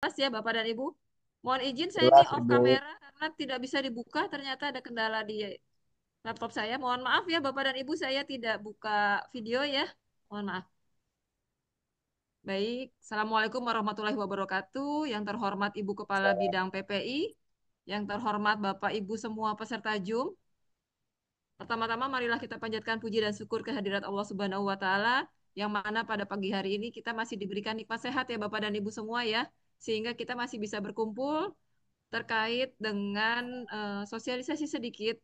Jelas ya Bapak dan Ibu. Mohon izin saya ini Jelas off Ibu. kamera karena tidak bisa dibuka. Ternyata ada kendala di laptop saya. Mohon maaf ya Bapak dan Ibu, saya tidak buka video ya. Mohon maaf. Baik, Assalamualaikum warahmatullahi wabarakatuh. Yang terhormat Ibu Kepala Bidang PPI, yang terhormat Bapak Ibu semua peserta Zoom. Pertama-tama marilah kita panjatkan puji dan syukur kehadirat Allah Subhanahu wa taala yang mana pada pagi hari ini kita masih diberikan nikmat sehat ya Bapak dan Ibu semua ya, sehingga kita masih bisa berkumpul terkait dengan sosialisasi sedikit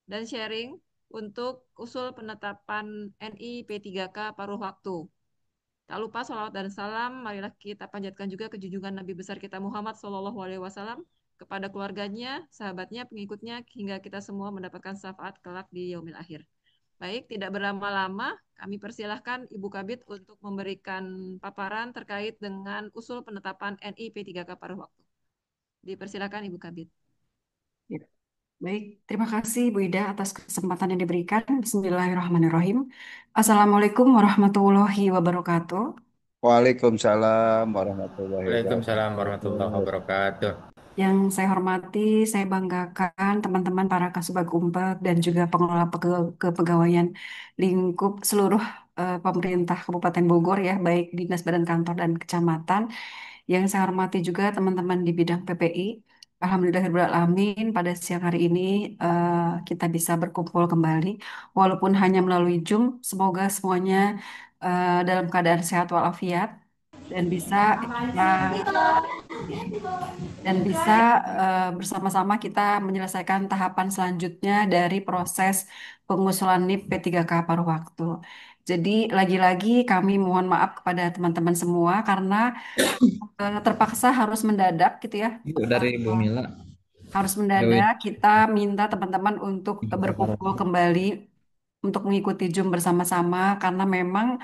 dan sharing untuk usul penetapan NI P3K paruh waktu. Tak lupa salawat dan salam, marilah kita panjatkan juga ke junjungan Nabi besar kita Muhammad SAW kepada keluarganya, sahabatnya, pengikutnya, hingga kita semua mendapatkan syafaat kelak di yaumil akhir. Baik, tidak berlama-lama, kami persilahkan Ibu Kabit untuk memberikan paparan terkait dengan usul penetapan NI P3K paruh waktu. Dipersilakan Ibu Kabit. Ya, baik, terima kasih Bu Ida atas kesempatan yang diberikan. Bismillahirrahmanirrahim. Assalamualaikum warahmatullahi wabarakatuh. Waalaikumsalam warahmatullahi Waalaikumsalam warahmatullahi wabarakatuh. wabarakatuh. Yang saya hormati, saya banggakan teman-teman para Kasubag Umpek dan juga pengelola kepegawaian lingkup seluruh pemerintah Kabupaten Bogor ya, baik dinas badan kantor dan kecamatan. Yang saya hormati juga teman-teman di bidang PPI. Alhamdulillahirrahmanirrahim pada siang hari ini kita bisa berkumpul kembali walaupun hanya melalui Zoom. Semoga semuanya dalam keadaan sehat walafiat dan bisa kita bersama-sama kita menyelesaikan tahapan selanjutnya dari proses pengusulan NIP P3K paruh waktu. Jadi lagi-lagi kami mohon maaf kepada teman-teman semua karena terpaksa harus mendadak gitu ya. Itu dari Bu Mila. Harus Dewi. mendadak kita minta teman-teman untuk berkumpul kembali untuk mengikuti Zoom bersama-sama karena memang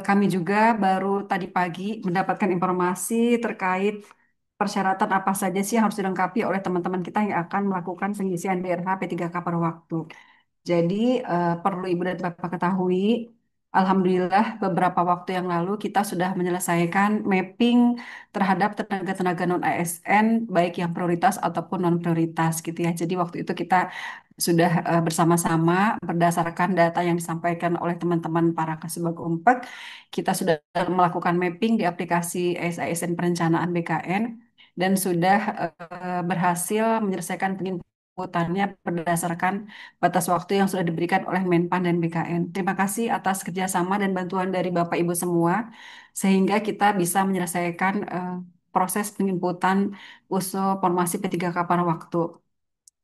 kami juga baru tadi pagi mendapatkan informasi terkait persyaratan apa saja sih yang harus dilengkapi oleh teman-teman kita yang akan melakukan pengisian DRH P3K per waktu. Jadi perlu Ibu dan Bapak ketahui, Alhamdulillah beberapa waktu yang lalu kita sudah menyelesaikan mapping terhadap tenaga-tenaga non-ASN baik yang prioritas ataupun non prioritas gitu ya. Jadi waktu itu kita sudah bersama-sama berdasarkan data yang disampaikan oleh teman-teman para Kasubag Umpek, kita sudah melakukan mapping di aplikasi ASN Perencanaan BKN dan sudah berhasil menyelesaikan penginputannya berdasarkan batas waktu yang sudah diberikan oleh Menpan dan BKN. Terima kasih atas kerjasama dan bantuan dari Bapak Ibu semua, sehingga kita bisa menyelesaikan proses penginputan usul formasi P3K pada waktu.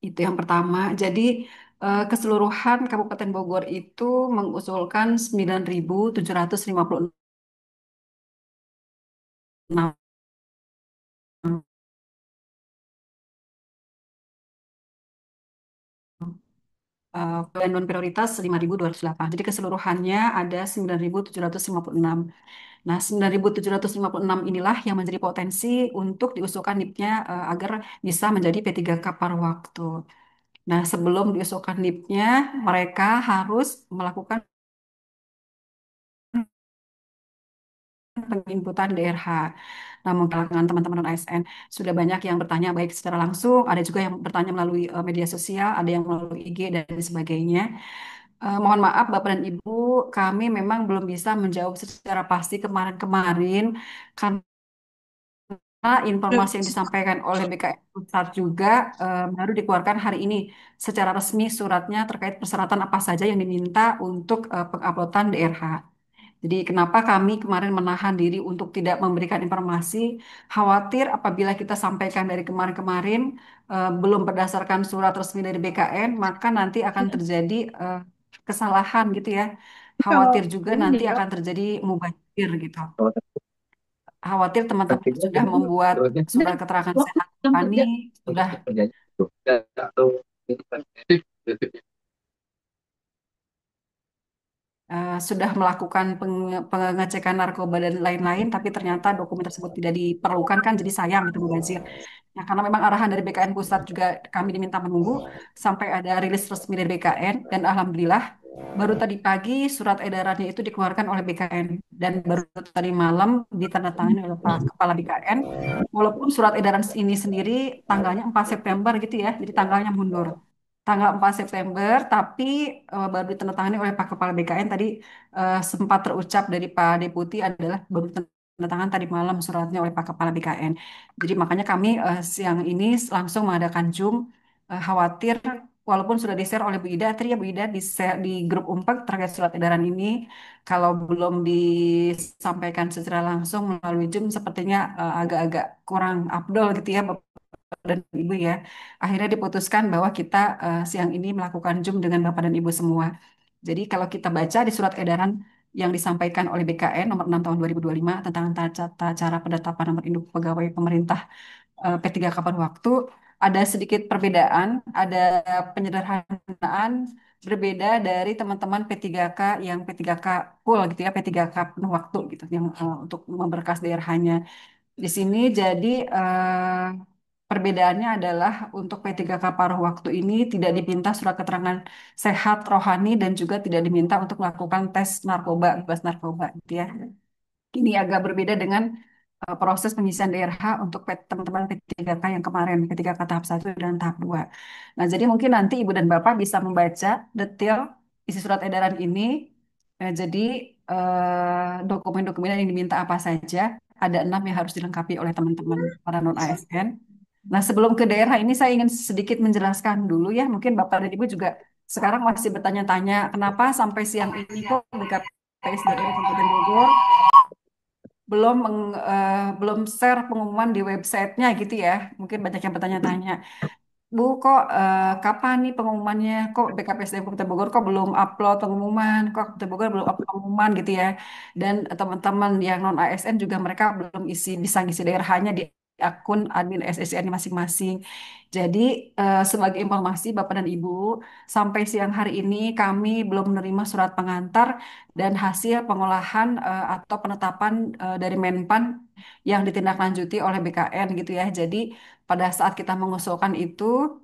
Itu yang pertama. Jadi keseluruhan Kabupaten Bogor itu mengusulkan 9.756 dan non prioritas 5.208. Jadi keseluruhannya ada 9.756. Nah, 9.756 inilah yang menjadi potensi untuk diusulkan NIP-nya agar bisa menjadi P3K paruh waktu. Nah, sebelum diusulkan NIP-nya, mereka harus melakukan penginputan DRH. Namun kalangan teman-teman non-ASN sudah banyak yang bertanya baik secara langsung, ada juga yang bertanya melalui media sosial, ada yang melalui IG dan sebagainya. Mohon maaf Bapak dan Ibu, kami memang belum bisa menjawab secara pasti kemarin-kemarin karena informasi yang disampaikan oleh BKN Pusat juga baru dikeluarkan hari ini secara resmi suratnya terkait persyaratan apa saja yang diminta untuk penguploadan DRH. Jadi kenapa kami kemarin menahan diri untuk tidak memberikan informasi, khawatir apabila kita sampaikan dari kemarin-kemarin belum berdasarkan surat resmi dari BKN, maka nanti akan terjadi kesalahan gitu ya. Khawatir juga nanti akan terjadi mubazir gitu. Khawatir teman-teman sudah membuat surat keterangan sehat rohani, sudah sudah melakukan pengecekan narkoba dan lain-lain, tapi ternyata dokumen tersebut tidak diperlukan kan, jadi sayang itu mubazir. Nah, karena memang arahan dari BKN Pusat juga kami diminta menunggu sampai ada rilis resmi dari BKN, dan alhamdulillah baru tadi pagi surat edarannya itu dikeluarkan oleh BKN dan baru tadi malam ditandatangani oleh Pak Kepala BKN. Walaupun surat edaran ini sendiri tanggalnya 4 September gitu ya, jadi tanggalnya mundur tanggal 4 September, tapi baru ditandatangani oleh Pak Kepala BKN tadi, sempat terucap dari Pak Deputi adalah baru ditandatangan tadi malam suratnya oleh Pak Kepala BKN. Jadi makanya kami siang ini langsung mengadakan Zoom, khawatir walaupun sudah di-share oleh Bu Ida, tadi ya Bu Ida di-share di grup Unpad terkait surat edaran ini, kalau belum disampaikan secara langsung melalui Zoom sepertinya agak-agak kurang afdol gitu ya dan Ibu ya. Akhirnya diputuskan bahwa kita siang ini melakukan Zoom dengan Bapak dan Ibu semua. Jadi kalau kita baca di surat edaran yang disampaikan oleh BKN nomor 6 tahun 2025 tentang tata cara penetapan nomor induk pegawai pemerintah P3K per waktu, ada sedikit perbedaan, ada penyederhanaan berbeda dari teman-teman P3K yang P3K full gitu ya, P3K penuh waktu gitu, yang untuk memberkas daerahnya. Di sini jadi perbedaannya adalah untuk P3K paruh waktu ini tidak diminta surat keterangan sehat rohani dan juga tidak diminta untuk melakukan tes narkoba, bebas narkoba gitu ya. Ini agak berbeda dengan proses pengisian DRH untuk teman-teman P3K yang kemarin, P3K tahap 1 dan tahap 2. Nah, jadi mungkin nanti Ibu dan Bapak bisa membaca detail isi surat edaran ini. Jadi dokumen-dokumen yang diminta apa saja, ada 6 yang harus dilengkapi oleh teman-teman para non-ASN. Nah, sebelum ke daerah ini saya ingin sedikit menjelaskan dulu ya, mungkin Bapak dan Ibu juga sekarang masih bertanya-tanya, kenapa sampai siang ini kok BKPSDM Kabupaten Bogor belum share pengumuman di websitenya gitu ya. Mungkin banyak yang bertanya-tanya, Bu, kok kapan nih pengumumannya? Kok BKPSDM Kabupaten Bogor kok belum upload pengumuman? Kok Kabupaten Bogor belum upload pengumuman gitu ya? Dan teman-teman yang non ASN juga mereka belum bisa ngisi daerahnya di akun admin SSN masing-masing. Jadi sebagai informasi Bapak dan Ibu, sampai siang hari ini kami belum menerima surat pengantar dan hasil pengolahan atau penetapan dari Menpan yang ditindaklanjuti oleh BKN gitu ya. Jadi pada saat kita mengusulkan itu,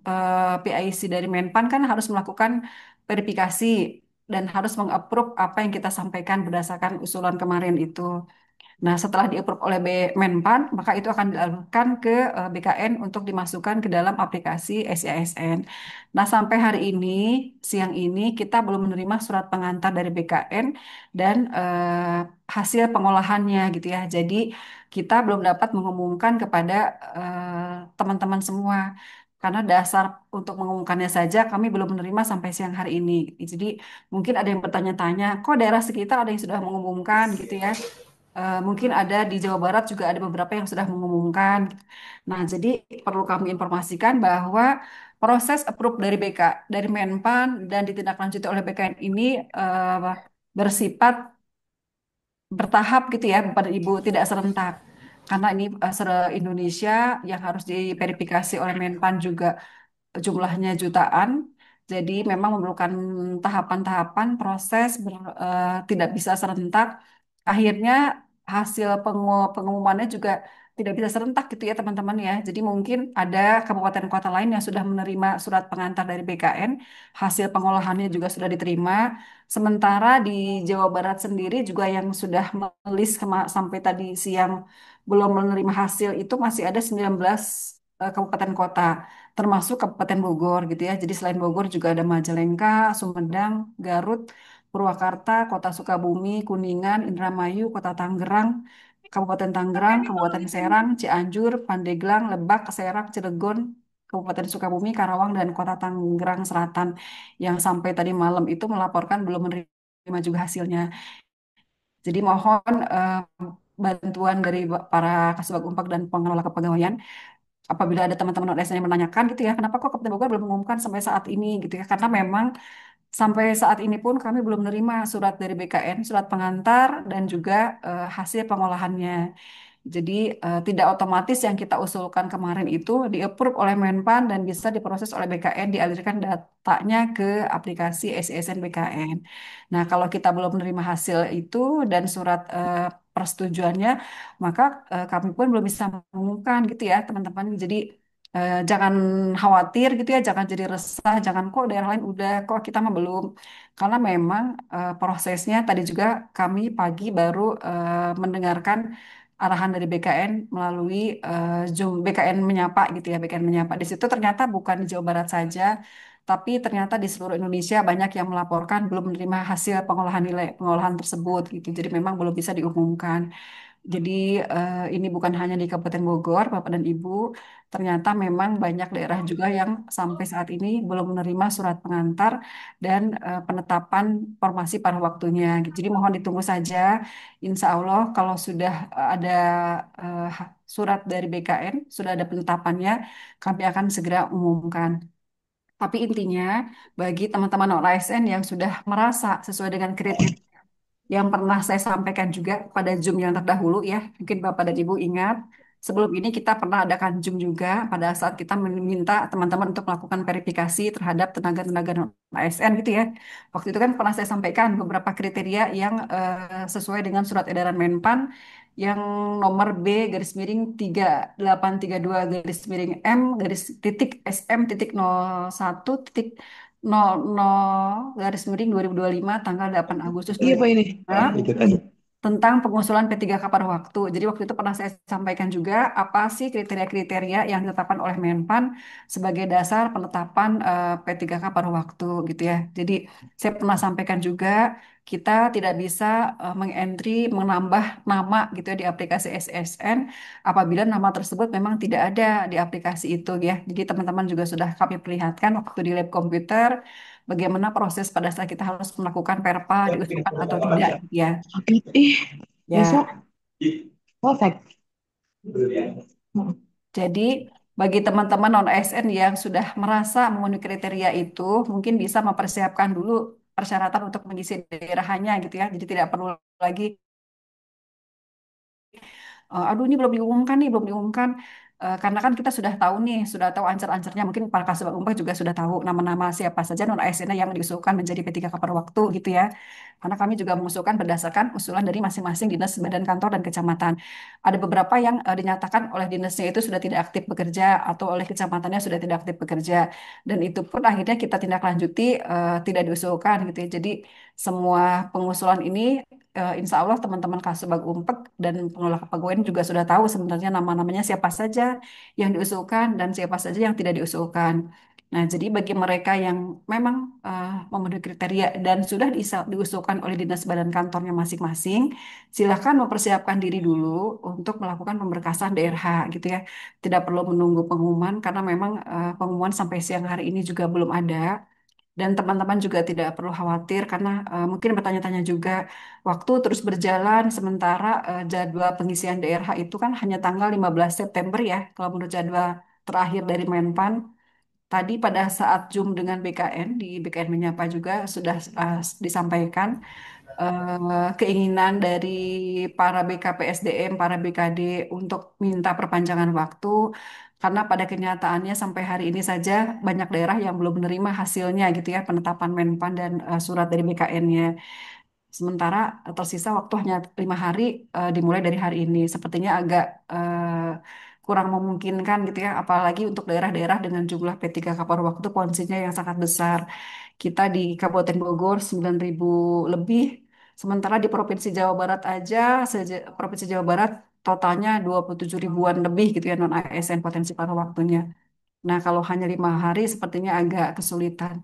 PIC dari Menpan kan harus melakukan verifikasi dan harus mengapprove apa yang kita sampaikan berdasarkan usulan kemarin itu. Nah, setelah di-approve oleh Menpan, maka itu akan dilakukan ke BKN untuk dimasukkan ke dalam aplikasi SIASN. Nah, sampai hari ini, siang ini, kita belum menerima surat pengantar dari BKN dan hasil pengolahannya gitu ya. Jadi, kita belum dapat mengumumkan kepada teman-teman semua. Karena dasar untuk mengumumkannya saja kami belum menerima sampai siang hari ini. Jadi mungkin ada yang bertanya-tanya, kok daerah sekitar ada yang sudah mengumumkan gitu ya. Mungkin ada di Jawa Barat juga ada beberapa yang sudah mengumumkan. Nah, jadi perlu kami informasikan bahwa proses approve dari dari Menpan dan ditindaklanjuti oleh BKN ini bersifat bertahap gitu ya, Bapak dan Ibu, tidak serentak. Karena ini se-Indonesia yang harus diverifikasi oleh Menpan juga jumlahnya jutaan. Jadi memang memerlukan tahapan-tahapan proses tidak bisa serentak. Akhirnya hasil pengumumannya juga tidak bisa serentak gitu ya teman-teman ya. Jadi mungkin ada kabupaten kota lain yang sudah menerima surat pengantar dari BKN, hasil pengolahannya juga sudah diterima. Sementara di Jawa Barat sendiri juga yang sudah melis sampai tadi siang belum menerima hasil itu masih ada 19 kabupaten kota termasuk Kabupaten Bogor gitu ya. Jadi selain Bogor juga ada Majalengka, Sumedang, Garut, Purwakarta, Kota Sukabumi, Kuningan, Indramayu, Kota Tangerang, Kabupaten Tangerang, Kabupaten Serang, Cianjur, Pandeglang, Lebak, Serang, Cilegon, Kabupaten Sukabumi, Karawang, dan Kota Tangerang Selatan yang sampai tadi malam itu melaporkan belum menerima juga hasilnya. Jadi mohon bantuan dari para Kasubag Unpad dan pengelola kepegawaian apabila ada teman-teman OSN yang menanyakan gitu ya, kenapa kok Kabupaten Bogor belum mengumumkan sampai saat ini gitu ya? Karena memang sampai saat ini pun kami belum menerima surat dari BKN, surat pengantar dan juga hasil pengolahannya. Jadi tidak otomatis yang kita usulkan kemarin itu di-approve oleh Menpan dan bisa diproses oleh BKN, dialirkan datanya ke aplikasi SISN BKN. Nah, kalau kita belum menerima hasil itu dan surat persetujuannya, maka kami pun belum bisa mengumumkan gitu ya, teman-teman. Jadi jangan khawatir gitu ya, jangan jadi resah, jangan kok daerah lain udah, kok kita mah belum. Karena memang prosesnya tadi juga kami pagi baru mendengarkan arahan dari BKN melalui Zoom BKN menyapa gitu ya, BKN menyapa. Di situ ternyata bukan di Jawa Barat saja, tapi ternyata di seluruh Indonesia banyak yang melaporkan belum menerima hasil pengolahan nilai pengolahan tersebut gitu. Jadi memang belum bisa diumumkan. Jadi ini bukan hanya di Kabupaten Bogor, Bapak dan Ibu, ternyata memang banyak daerah juga yang sampai saat ini belum menerima surat pengantar dan penetapan formasi pada waktunya. Jadi mohon ditunggu saja. Insya Allah kalau sudah ada surat dari BKN, sudah ada penetapannya, kami akan segera umumkan. Tapi intinya bagi teman-teman non-ASN yang sudah merasa sesuai dengan kriteria yang pernah saya sampaikan juga pada Zoom yang terdahulu ya. Mungkin Bapak dan Ibu ingat, sebelum ini kita pernah adakan Zoom juga pada saat kita meminta teman-teman untuk melakukan verifikasi terhadap tenaga-tenaga ASN gitu ya. Waktu itu kan pernah saya sampaikan beberapa kriteria yang sesuai dengan surat edaran Menpan yang nomor B garis miring 3832 garis miring M garis titik SM titik 01 titik 00 garis miring 2025 tanggal 8 Agustus Iya Pak ini. 2025 Itu tadi. tentang pengusulan P3K pada waktu. Jadi waktu itu pernah saya sampaikan juga apa sih kriteria-kriteria yang ditetapkan oleh Menpan sebagai dasar penetapan P3K pada waktu gitu ya. Jadi saya pernah sampaikan juga kita tidak bisa mengentry menambah nama gitu ya di aplikasi SSN apabila nama tersebut memang tidak ada di aplikasi itu ya. Jadi teman-teman juga sudah kami perlihatkan waktu di lab komputer bagaimana proses pada saat kita harus melakukan perpa diusulkan atau tidak gitu ya. Oke. Besok. Ya, Perfect. jadi bagi teman-teman non-ASN yang sudah merasa memenuhi kriteria itu, mungkin bisa mempersiapkan dulu persyaratan untuk mengisi daerahnya gitu ya. Jadi tidak perlu lagi aduh ini belum diumumkan nih, belum diumumkan. Karena kan kita sudah tahu ancer-ancernya. Mungkin para kasubag umpah juga sudah tahu nama-nama siapa saja non ASN yang diusulkan menjadi P3K per waktu gitu ya. Karena kami juga mengusulkan berdasarkan usulan dari masing-masing dinas, badan kantor dan kecamatan. Ada beberapa yang dinyatakan oleh dinasnya itu sudah tidak aktif bekerja atau oleh kecamatannya sudah tidak aktif bekerja. Dan itu pun akhirnya kita tindak lanjuti tidak diusulkan gitu ya. Jadi semua pengusulan ini insya Allah teman-teman Kasubag Umpek dan pengelola kepegawaian juga sudah tahu sebenarnya nama-namanya siapa saja yang diusulkan dan siapa saja yang tidak diusulkan. Nah, jadi bagi mereka yang memang memenuhi kriteria dan sudah diusulkan oleh dinas badan kantornya masing-masing, silakan mempersiapkan diri dulu untuk melakukan pemberkasan DRH gitu ya. Tidak perlu menunggu pengumuman karena memang pengumuman sampai siang hari ini juga belum ada. Dan teman-teman juga tidak perlu khawatir karena mungkin bertanya-tanya juga waktu terus berjalan sementara jadwal pengisian DRH itu kan hanya tanggal 15 September ya kalau menurut jadwal terakhir dari Menpan. Tadi pada saat Zoom dengan BKN di BKN Menyapa juga sudah disampaikan keinginan dari para BKPSDM, para BKD untuk minta perpanjangan waktu karena pada kenyataannya sampai hari ini saja banyak daerah yang belum menerima hasilnya gitu ya penetapan Menpan dan surat dari BKN-nya. Sementara tersisa waktu hanya 5 hari dimulai dari hari ini. Sepertinya agak kurang memungkinkan gitu ya, apalagi untuk daerah-daerah dengan jumlah P3K per waktu ponsinya yang sangat besar. Kita di Kabupaten Bogor 9.000 lebih, sementara di Provinsi Jawa Barat aja, Provinsi Jawa Barat totalnya 27 ribuan lebih gitu ya non ASN potensi paruh waktunya. Nah, kalau hanya 5 hari sepertinya agak kesulitan.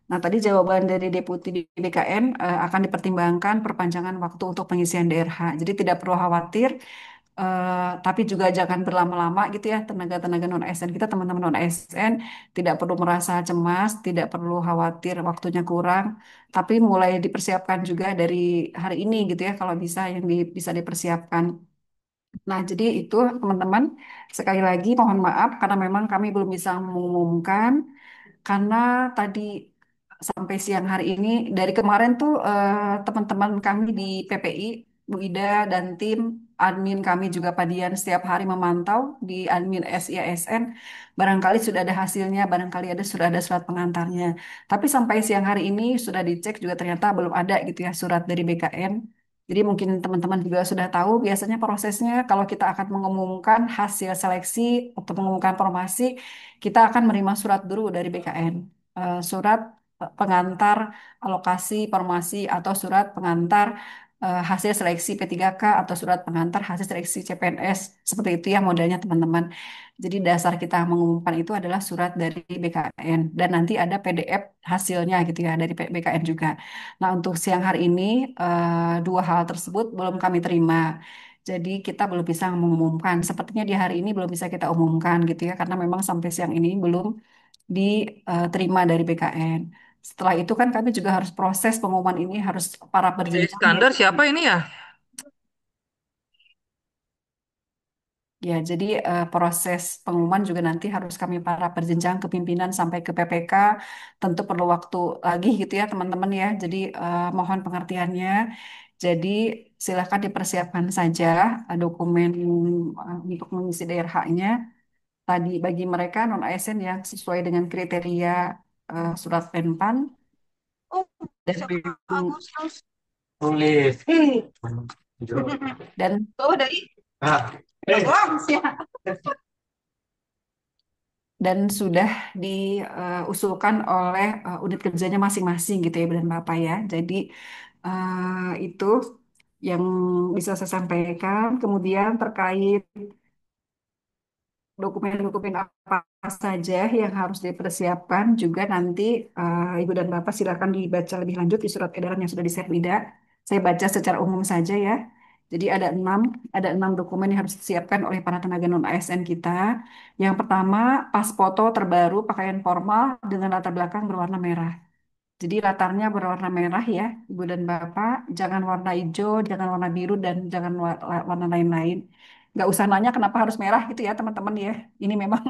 Nah, tadi jawaban dari Deputi di BKN akan dipertimbangkan perpanjangan waktu untuk pengisian DRH. Jadi tidak perlu khawatir, tapi juga jangan berlama-lama gitu ya tenaga-tenaga non ASN kita, teman-teman non ASN tidak perlu merasa cemas, tidak perlu khawatir waktunya kurang, tapi mulai dipersiapkan juga dari hari ini gitu ya kalau bisa yang bisa dipersiapkan. Nah, jadi itu teman-teman, sekali lagi mohon maaf karena memang kami belum bisa mengumumkan karena tadi sampai siang hari ini dari kemarin tuh teman-teman kami di PPI Bu Ida dan tim admin kami juga Pak Dian setiap hari memantau di admin SIASN. Barangkali sudah ada hasilnya, barangkali sudah ada surat pengantarnya. Tapi sampai siang hari ini sudah dicek juga ternyata belum ada gitu ya surat dari BKN. Jadi mungkin teman-teman juga sudah tahu biasanya prosesnya kalau kita akan mengumumkan hasil seleksi atau mengumumkan formasi, kita akan menerima surat dulu dari BKN. Surat pengantar alokasi formasi atau surat pengantar hasil seleksi P3K atau surat pengantar hasil seleksi CPNS. Seperti itu ya modelnya teman-teman. Jadi dasar kita mengumumkan itu adalah surat dari BKN dan nanti ada PDF hasilnya gitu ya dari BKN juga. Nah untuk siang hari ini dua hal tersebut belum kami terima. Jadi kita belum bisa mengumumkan. Sepertinya di hari ini belum bisa kita umumkan gitu ya karena memang sampai siang ini belum diterima dari BKN. Setelah itu kan kami juga harus proses pengumuman ini harus para berjenjang ya. Iskandar siapa ini ya? Ya, jadi proses pengumuman juga nanti harus kami para berjenjang ke pimpinan sampai ke PPK. Tentu perlu waktu lagi gitu ya teman-teman ya. Jadi mohon pengertiannya. Jadi silakan dipersiapkan saja dokumen untuk mengisi DRH-nya. Tadi bagi mereka non-ASN yang sesuai dengan kriteria surat Penpan Oh, dan Agustus. Tulis. dan Oh, dari Ah, dan sudah diusulkan oleh unit kerjanya masing-masing gitu ya Bu dan Bapak ya. Jadi itu yang bisa saya sampaikan. Kemudian terkait dokumen-dokumen apa saja yang harus dipersiapkan juga nanti Ibu dan Bapak silakan dibaca lebih lanjut di surat edaran yang sudah di-share Lida. Saya baca secara umum saja ya. Jadi ada enam dokumen yang harus disiapkan oleh para tenaga non ASN kita. Yang pertama, pas foto terbaru pakaian formal dengan latar belakang berwarna merah. Jadi latarnya berwarna merah ya, Ibu dan Bapak. Jangan warna hijau, jangan warna biru, dan jangan warna lain-lain. Nggak usah nanya kenapa harus merah gitu ya teman-teman ya. Ini memang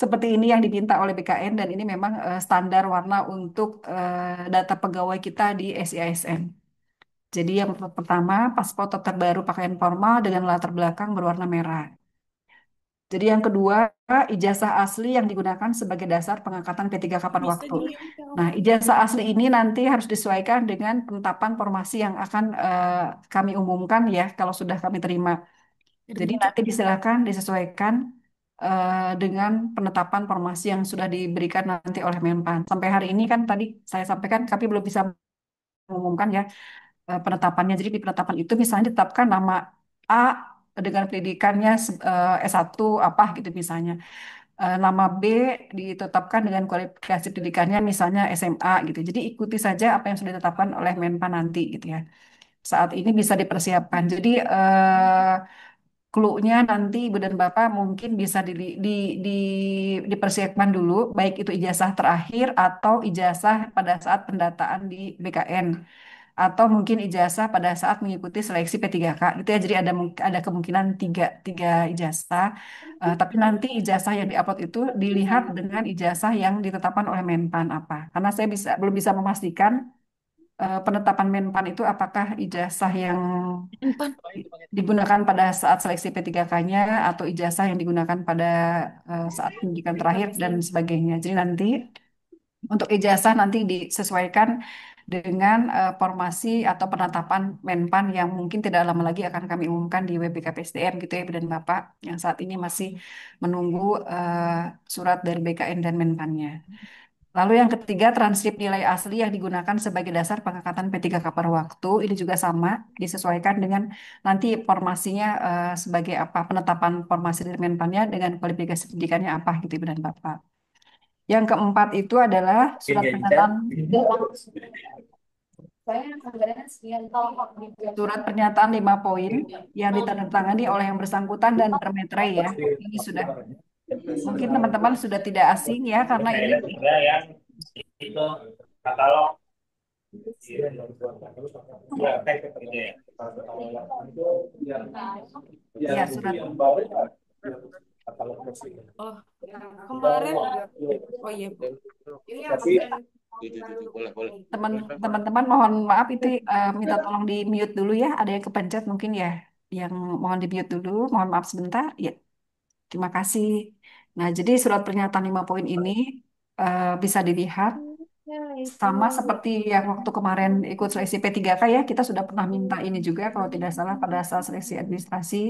seperti ini yang diminta oleh BKN dan ini memang standar warna untuk data pegawai kita di SIASN. Jadi yang pertama, pas foto terbaru pakaian formal dengan latar belakang berwarna merah. Jadi yang kedua, ijazah asli yang digunakan sebagai dasar pengangkatan P3 kapan waktu. Nah, ijazah asli ini nanti harus disesuaikan dengan penetapan formasi yang akan kami umumkan ya kalau sudah kami terima. Jadi nanti silakan disesuaikan dengan penetapan formasi yang sudah diberikan nanti oleh Menpan. Sampai hari ini kan tadi saya sampaikan kami belum bisa mengumumkan ya penetapannya. Jadi di penetapan itu misalnya ditetapkan nama A dengan pendidikannya S1 apa gitu misalnya. Nama B ditetapkan dengan kualifikasi pendidikannya misalnya SMA gitu. Jadi ikuti saja apa yang sudah ditetapkan oleh Menpan nanti gitu ya. Saat ini bisa dipersiapkan. Jadi clue-nya nanti Ibu dan Bapak mungkin bisa dipersiapkan dulu, baik itu ijazah terakhir atau ijazah pada saat pendataan di BKN atau mungkin ijazah pada saat mengikuti seleksi P3K gitu ya. Jadi ada kemungkinan tiga ijazah. Tapi nanti ijazah yang diupload itu dilihat dengan ijazah yang ditetapkan oleh Menpan apa. Karena saya belum bisa memastikan penetapan Menpan itu apakah ijazah yang digunakan pada saat seleksi P3K-nya atau ijazah yang digunakan pada saat pendidikan terakhir dan sebagainya. Jadi nanti untuk ijazah nanti disesuaikan dengan formasi atau penetapan Menpan yang mungkin tidak lama lagi akan kami umumkan di WBKPSDM gitu ya, Ibu dan Bapak, yang saat ini masih menunggu surat dari BKN dan Menpannya. Lalu yang ketiga, transkrip nilai asli yang digunakan sebagai dasar pengangkatan P3K per waktu, ini juga sama, disesuaikan dengan nanti formasinya sebagai apa, penetapan formasi dari Menpannya dengan kualifikasi pendidikannya apa gitu Ibu dan Bapak. Yang keempat itu adalah surat pernyataan 5 poin yang ditandatangani oleh yang bersangkutan dan bermeterai ya. Ini sudah mungkin teman-teman sudah tidak asing ya karena ini yang itu katalog. ya surat kemarin oh iya Bu. Ini yang Teman-teman mohon maaf itu minta tolong di mute dulu ya. Ada yang kepencet mungkin ya. Yang mohon di mute dulu. Mohon maaf sebentar. Ya, terima kasih. Nah, jadi surat pernyataan 5 poin ini bisa dilihat sama seperti yang waktu kemarin ikut seleksi P3K ya. Kita sudah pernah minta ini juga kalau tidak salah pada saat seleksi administrasi.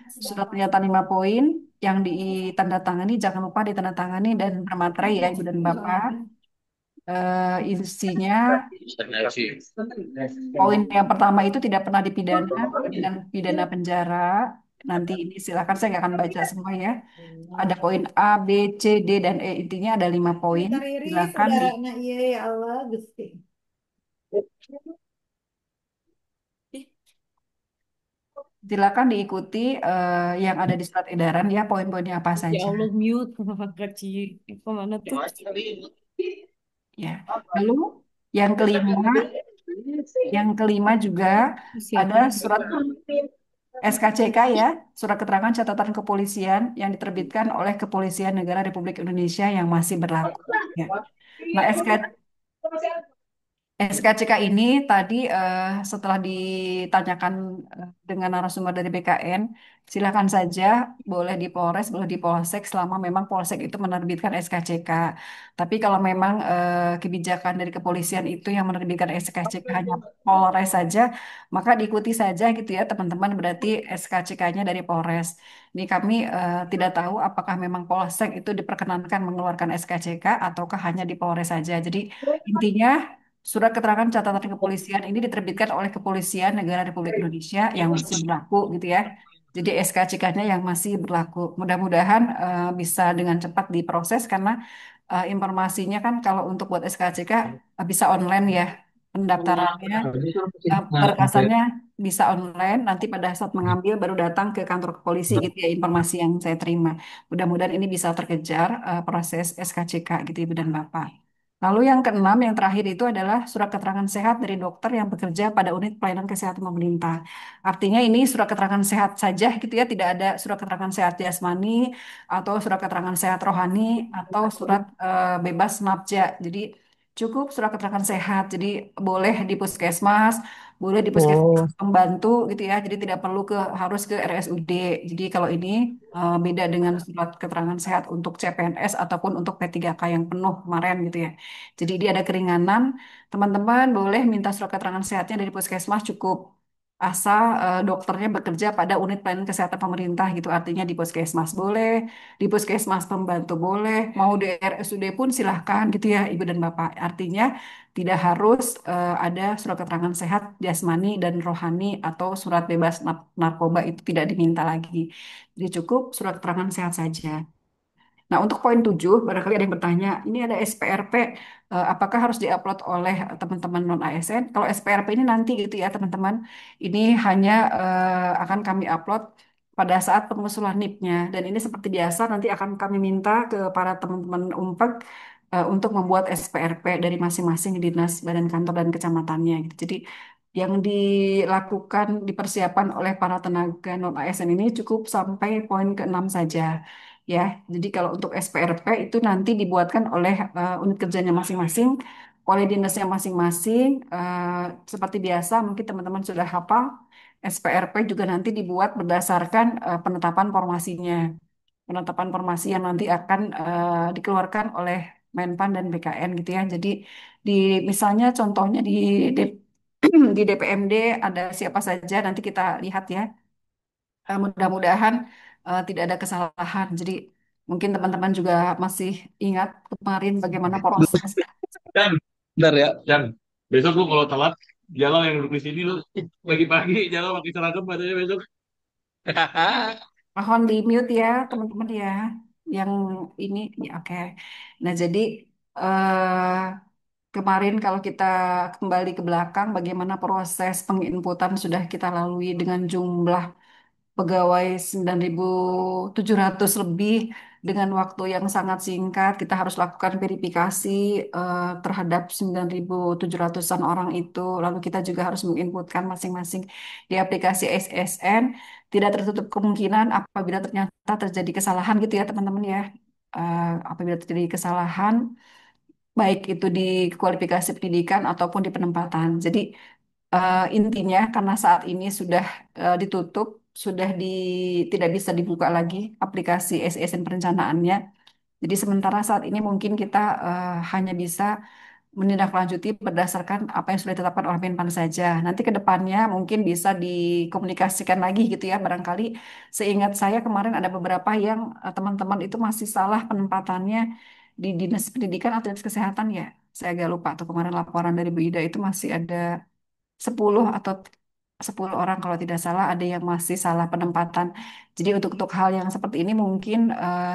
Surat pernyataan 5 poin yang ditandatangani jangan lupa ditandatangani dan bermaterai ya Ibu dan Bapak. Isinya poin yang pertama itu tidak pernah dipidana dengan pidana penjara. Nanti ini silakan saya nggak akan baca semua ya. Ada poin A, B, C, D, dan E. Intinya ada 5 poin. Silakan silakan diikuti yang ada di surat edaran ya poin-poinnya apa Ya saja Allah, mute. Kakak Ci. Kemana tuh? ya. Lalu yang kelima, juga Siapa? ada surat SKCK ya, surat keterangan catatan kepolisian yang diterbitkan oleh Kepolisian Negara Republik Indonesia yang masih berlaku. Ya. Nah, SKCK ini tadi setelah ditanyakan dengan narasumber dari BKN, silakan saja boleh di Polres, boleh di Polsek selama memang Polsek itu menerbitkan SKCK. Tapi kalau memang kebijakan dari kepolisian itu yang menerbitkan SKCK hanya Polres saja, maka diikuti saja gitu ya teman-teman. Berarti SKCK-nya dari Polres. Ini kami tidak tahu apakah memang Polsek itu diperkenankan mengeluarkan SKCK ataukah hanya di Polres saja. Jadi intinya surat keterangan catatan kepolisian ini diterbitkan oleh Kepolisian Negara Republik Indonesia yang masih berlaku gitu ya. Jadi SKCK-nya yang masih berlaku. Mudah-mudahan bisa dengan cepat diproses karena informasinya kan kalau untuk buat SKCK bisa online ya. Pendaftarannya, berkasannya bisa online. Nanti pada saat mengambil baru datang ke kantor polisi gitu ya informasi yang saya terima. Mudah-mudahan ini bisa terkejar proses SKCK gitu Ibu dan Bapak. Lalu yang keenam, yang terakhir itu adalah surat keterangan sehat dari dokter yang bekerja pada unit pelayanan kesehatan pemerintah. Artinya ini surat keterangan sehat saja gitu ya, tidak ada surat keterangan sehat jasmani atau surat keterangan sehat rohani atau surat bebas nafja. Jadi cukup surat keterangan sehat. Jadi boleh di puskesmas, boleh di puskesmas Oh, pembantu gitu ya. Jadi tidak perlu harus ke RSUD. Jadi kalau ini beda dengan surat keterangan sehat untuk CPNS ataupun untuk P3K yang penuh kemarin gitu ya. Jadi dia ada keringanan. Teman-teman boleh minta surat keterangan sehatnya dari puskesmas cukup asal dokternya bekerja pada unit pelayanan kesehatan pemerintah gitu. Artinya di puskesmas boleh, di puskesmas pembantu boleh, mau di RSUD pun silahkan gitu ya Ibu dan Bapak. Artinya tidak harus ada surat keterangan sehat jasmani dan rohani atau surat bebas narkoba itu tidak diminta lagi. Jadi cukup surat keterangan sehat saja. Nah, untuk poin 7, barangkali ada yang bertanya, ini ada SPRP, apakah harus diupload oleh teman-teman non-ASN? Kalau SPRP ini nanti gitu ya, teman-teman, ini hanya akan kami upload pada saat pengusulan NIP-nya. Dan ini seperti biasa, nanti akan kami minta ke para teman-teman UMPEG untuk membuat SPRP dari masing-masing dinas, badan kantor, dan kecamatannya. Gitu. Jadi, yang dilakukan, dipersiapkan oleh para tenaga non-ASN ini cukup sampai poin ke-6 saja ya. Jadi kalau untuk SPRP itu nanti dibuatkan oleh unit kerjanya masing-masing, oleh dinasnya masing-masing. Seperti biasa, mungkin teman-teman sudah hafal, SPRP juga nanti dibuat berdasarkan penetapan formasinya. Penetapan formasi yang nanti akan dikeluarkan oleh Menpan dan BKN gitu ya. Jadi di misalnya contohnya di DPMD ada siapa saja nanti kita lihat ya. Mudah-mudahan tidak ada kesalahan. Jadi mungkin teman-teman juga masih ingat kemarin bagaimana proses. Dan, bentar ya, Dan. Besok lu kalau telat, jalan yang duduk di sini lu pagi-pagi jalan pakai seragam katanya besok. Mohon di mute ya teman-teman ya. Yang ini ya oke. Nah jadi eh, kemarin kalau kita kembali ke belakang bagaimana proses penginputan sudah kita lalui dengan jumlah pegawai 9.700 lebih dengan waktu yang sangat singkat. Kita harus lakukan verifikasi terhadap 9.700-an orang itu. Lalu kita juga harus menginputkan masing-masing di aplikasi SSN. Tidak tertutup kemungkinan apabila ternyata terjadi kesalahan gitu ya teman-teman ya. Apabila terjadi kesalahan, baik itu di kualifikasi pendidikan ataupun di penempatan. Jadi intinya karena saat ini sudah ditutup, sudah tidak bisa dibuka lagi aplikasi SISN perencanaannya. Jadi sementara saat ini mungkin kita hanya bisa menindaklanjuti berdasarkan apa yang sudah ditetapkan oleh Menpan saja. Nanti ke depannya mungkin bisa dikomunikasikan lagi gitu ya. Barangkali seingat saya kemarin ada beberapa yang teman-teman itu masih salah penempatannya di Dinas Pendidikan atau Dinas Kesehatan ya. Saya agak lupa tuh kemarin laporan dari Bu Ida itu masih ada 10 atau 10 orang kalau tidak salah ada yang masih salah penempatan. Jadi untuk hal yang seperti ini mungkin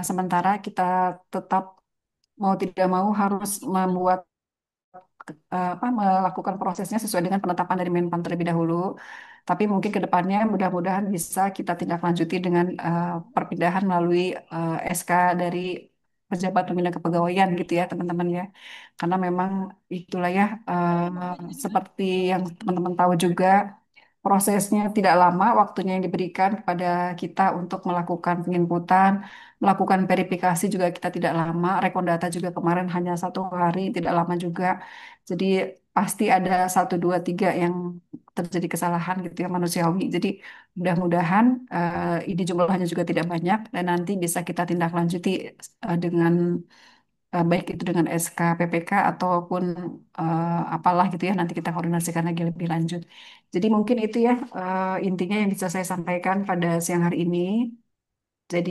sementara kita tetap mau tidak mau harus membuat melakukan prosesnya sesuai dengan penetapan dari Menpan terlebih dahulu. Tapi mungkin ke depannya mudah-mudahan bisa kita tindak lanjuti dengan perpindahan melalui SK dari pejabat pembina kepegawaian gitu ya teman-teman ya. Karena memang itulah ya seperti yang teman-teman tahu juga prosesnya tidak lama, waktunya yang diberikan kepada kita untuk melakukan penginputan, melakukan verifikasi juga kita tidak lama, rekondata juga kemarin hanya 1 hari, tidak lama juga. Jadi pasti ada satu, dua, tiga yang terjadi kesalahan gitu ya manusiawi. Jadi mudah-mudahan ini jumlahnya juga tidak banyak dan nanti bisa kita tindak lanjuti dengan baik itu dengan SK PPK ataupun apalah gitu ya nanti kita koordinasikan lagi lebih lanjut. Jadi mungkin itu ya intinya yang bisa saya sampaikan pada siang hari ini. Jadi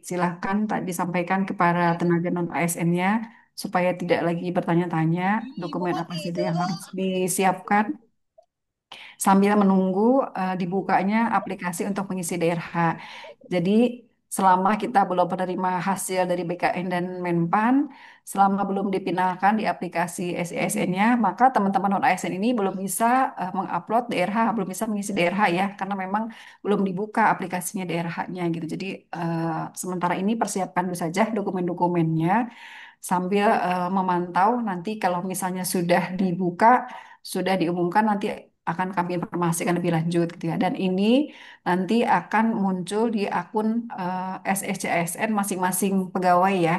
silahkan tak disampaikan kepada tenaga non ASN-nya supaya tidak lagi bertanya-tanya Ibu dokumen kok apa saja gitu? yang harus disiapkan sambil menunggu dibukanya aplikasi untuk mengisi DRH. Jadi selama kita belum menerima hasil dari BKN dan Menpan, selama belum dipindahkan di aplikasi SISN-nya, maka teman-teman non ASN ini belum bisa mengupload DRH, belum bisa mengisi DRH ya, karena memang belum dibuka aplikasinya DRH-nya gitu. Jadi sementara ini persiapkan dulu saja dokumen-dokumennya sambil memantau nanti kalau misalnya sudah dibuka, sudah diumumkan nanti akan kami informasikan lebih lanjut gitu ya. Dan ini nanti akan muncul di akun SSCASN masing-masing pegawai ya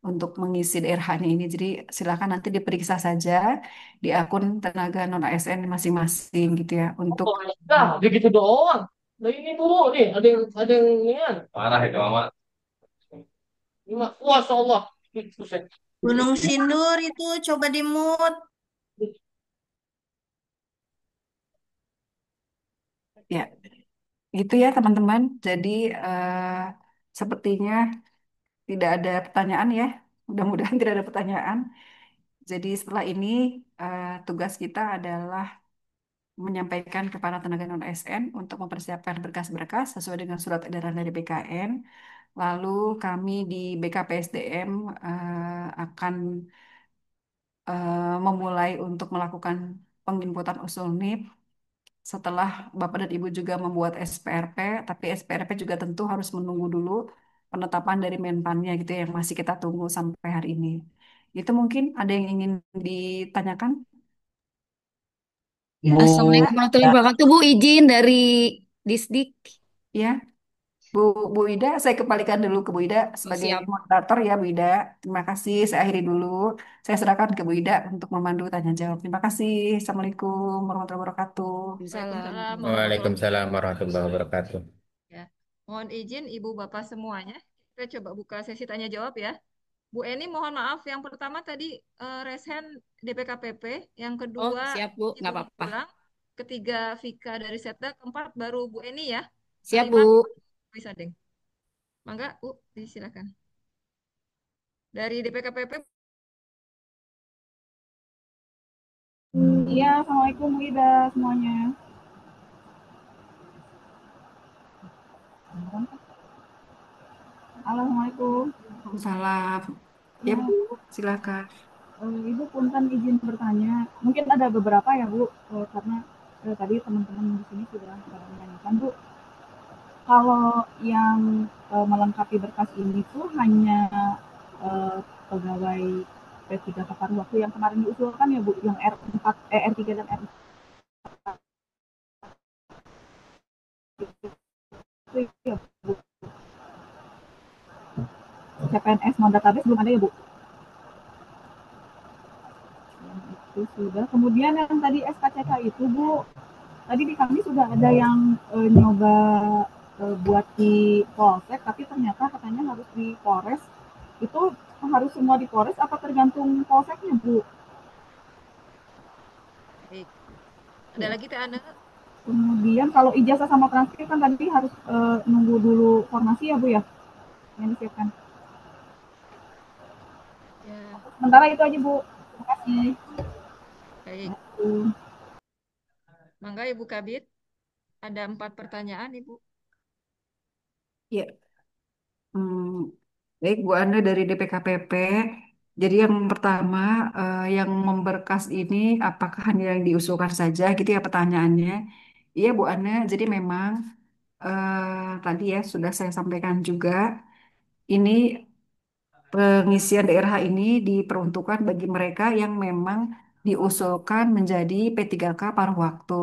untuk mengisi DRH-nya ini. Jadi silakan nanti diperiksa saja di akun tenaga non ASN masing-masing gitu ya untuk Oh, nah, dia gitu doang. Nah ini dulu nih, ada yang ini kan. Parah itu mama. Ini mah, Masya Allah. Buset. Gunung Sindur itu coba di mute. ya gitu ya teman-teman. Jadi sepertinya tidak ada pertanyaan ya. Mudah-mudahan tidak ada pertanyaan. Jadi setelah ini tugas kita adalah menyampaikan kepada tenaga non ASN untuk mempersiapkan berkas-berkas sesuai dengan surat edaran dari BKN. Lalu kami di BKPSDM akan memulai untuk melakukan penginputan usul NIP setelah Bapak dan Ibu juga membuat SPRP, tapi SPRP juga tentu harus menunggu dulu penetapan dari Menpannya gitu ya, yang masih kita tunggu sampai hari ini. Itu mungkin ada yang ingin ditanyakan? Assalamualaikum Bu, warahmatullahi wabarakatuh. Bu, izin dari Disdik. Ya, Bu, Bu Ida, saya kembalikan dulu ke Bu Ida Oh, sebagai siap. moderator ya Bu Ida. Terima kasih, saya akhiri dulu. Saya serahkan ke Bu Ida untuk memandu tanya jawab. Terima kasih. Assalamualaikum warahmatullahi wabarakatuh. Waalaikumsalam. Waalaikumsalam warahmatullahi Waalaikumsalam warahmatullahi wabarakatuh. wabarakatuh. Ya. Mohon izin Ibu Bapak semuanya. Kita coba buka sesi tanya jawab ya. Bu Eni mohon maaf yang pertama tadi Resen DPKPP, yang Oh, kedua siap, Bu. Ibu Nggak apa-apa. Gilang, ketiga Vika dari Setda, keempat baru Bu Eni ya. Siap, Kelima Bu. bisa deng. Mangga Bu, disilakan. Dari DPKPP. Iya, Assalamualaikum Bu Ida semuanya. Assalamualaikum. Salam. Ya Ya, Bu, silakan. Ibu punten izin bertanya. Mungkin ada beberapa ya Bu, karena tadi teman-teman di sini sudah menanyakan Bu. Kalau yang melengkapi berkas ini tuh hanya pegawai P3 paruh waktu yang kemarin diusulkan ya Bu, yang R4, R3 dan R4 itu ya Bu. CPNS non database belum ada ya Bu? itu sudah. Kemudian yang tadi SKCK itu Bu, tadi di kami sudah ada yang nyoba buat di Polsek, tapi ternyata katanya harus di Polres. Itu harus semua di Polres apa tergantung Polseknya Bu? Baik. Ada lagi Teh Ane? Kemudian kalau ijazah sama transkrip kan tadi harus nunggu dulu formasi ya Bu ya, yang disiapkan. Ya, Sementara itu aja Bu. Terima kasih. baik. Mangga Ibu Kabit, ada 4 pertanyaan Ibu. Ya, hmm, baik Bu Anda dari DPKPP. Jadi yang pertama, yang memberkas ini apakah hanya yang diusulkan saja gitu ya pertanyaannya? Iya Bu Anda, jadi memang tadi ya sudah saya sampaikan juga, ini pengisian daerah ini diperuntukkan bagi mereka yang memang diusulkan menjadi P3K paruh waktu.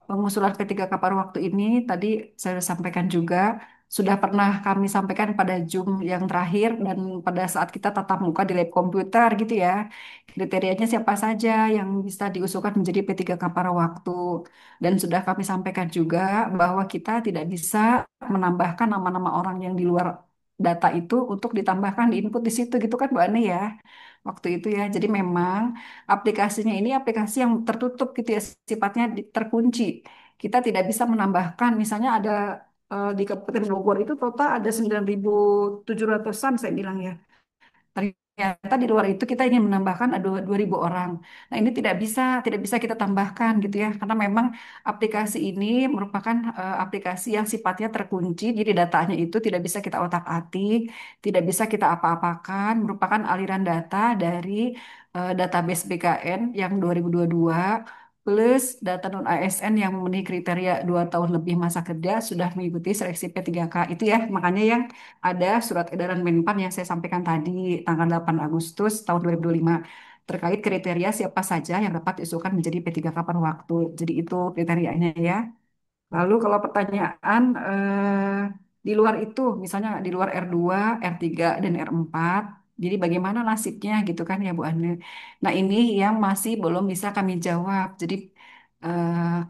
Pengusulan P3K paruh waktu ini tadi saya sampaikan juga sudah pernah kami sampaikan pada Zoom yang terakhir dan pada saat kita tatap muka di lab komputer gitu ya. Kriterianya siapa saja yang bisa diusulkan menjadi P3K paruh waktu. Dan sudah kami sampaikan juga bahwa kita tidak bisa menambahkan nama-nama orang yang di luar data itu untuk ditambahkan di input di situ gitu kan Bu Ani ya. Waktu itu ya. Jadi memang aplikasinya ini aplikasi yang tertutup gitu ya, sifatnya terkunci. Kita tidak bisa menambahkan, misalnya ada di Kabupaten Bogor itu total ada 9.700-an saya bilang ya. Ternyata di luar itu kita ingin menambahkan ada 2.000 orang. Nah, ini tidak bisa kita tambahkan gitu ya, karena memang aplikasi ini merupakan aplikasi yang sifatnya terkunci, jadi datanya itu tidak bisa kita otak-atik, tidak bisa kita apa-apakan, merupakan aliran data dari database BKN yang 2022 plus data non ASN yang memenuhi kriteria 2 tahun lebih masa kerja sudah mengikuti seleksi P3K itu ya, makanya yang ada surat edaran Menpan yang saya sampaikan tadi tanggal 8 Agustus tahun 2025 terkait kriteria siapa saja yang dapat diusulkan menjadi P3K per waktu. Jadi itu kriterianya ya. Lalu kalau pertanyaan di luar itu, misalnya di luar R2, R3, dan R4, jadi bagaimana nasibnya gitu kan ya Bu Ane. Nah ini yang masih belum bisa kami jawab. Jadi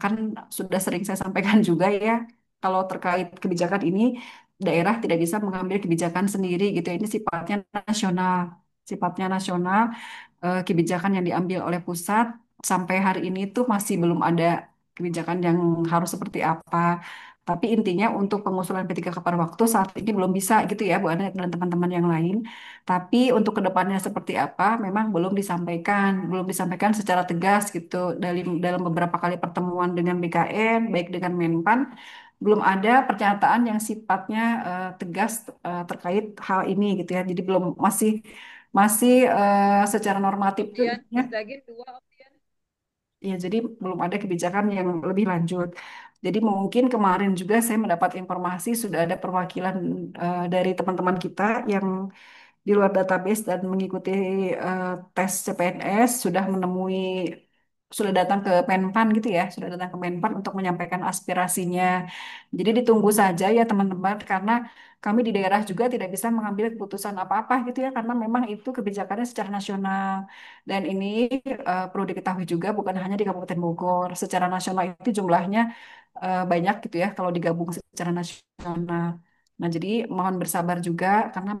kan sudah sering saya sampaikan juga ya, kalau terkait kebijakan ini, daerah tidak bisa mengambil kebijakan sendiri gitu. Ini sifatnya nasional. Sifatnya nasional, kebijakan yang diambil oleh pusat sampai hari ini tuh masih belum ada kebijakan yang harus seperti apa. Tapi intinya untuk pengusulan P3K per waktu saat ini belum bisa gitu ya Bu Ana dan teman-teman yang lain. Tapi untuk kedepannya seperti apa memang belum disampaikan secara tegas gitu dalam beberapa kali pertemuan dengan BKN, baik dengan Menpan, belum ada pernyataan yang sifatnya tegas terkait hal ini gitu ya. Jadi belum masih masih secara normatif tuh Optian, ya. Pusdagin 2 Optian. Ya, jadi belum ada kebijakan yang lebih lanjut. Jadi mungkin kemarin juga saya mendapat informasi sudah ada perwakilan dari teman-teman kita yang di luar database dan mengikuti tes CPNS sudah datang ke Menpan gitu ya, sudah datang ke Menpan untuk menyampaikan aspirasinya. Jadi ditunggu saja ya teman-teman, karena kami di daerah juga tidak bisa mengambil keputusan apa-apa gitu ya, karena memang itu kebijakannya secara nasional. Dan ini perlu diketahui juga bukan hanya di Kabupaten Bogor, secara nasional itu jumlahnya banyak gitu ya kalau digabung secara nasional. Nah, jadi mohon bersabar juga karena